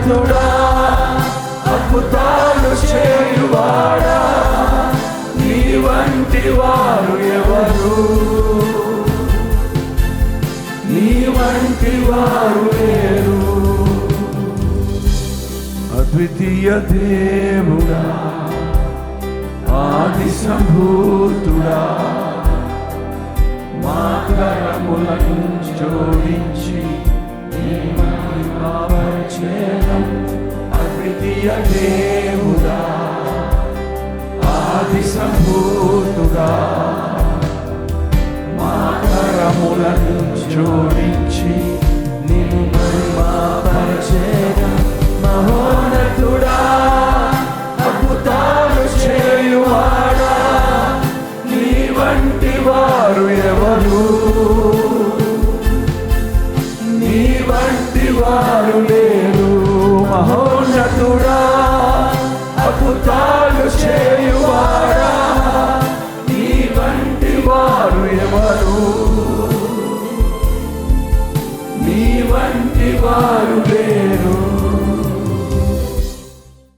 మహోన్నతుడా అద్భుతాలు చేయువాడా నీ వంటి వారు ఎవరు నీ వంటి వారు లేరు అద్వితీయ దేవుడా ఆది సంభూతుడా మా కరములను జోడించి అద్వితీయ దేవుడా ఆది సంభూతుడా మా కరములను జోడించి నిన్ను మహిమపరచెదం మహోన్నతుడా అద్భుతాలు చేయువాడా నీ వంటి వారు ఎవరు నీ వంటి వారు లేరు మహోన్నతుడా అద్భుతాలు చేయువాడా నీ వంటి వారు ఎవరు నీ వంటి వారు లేరు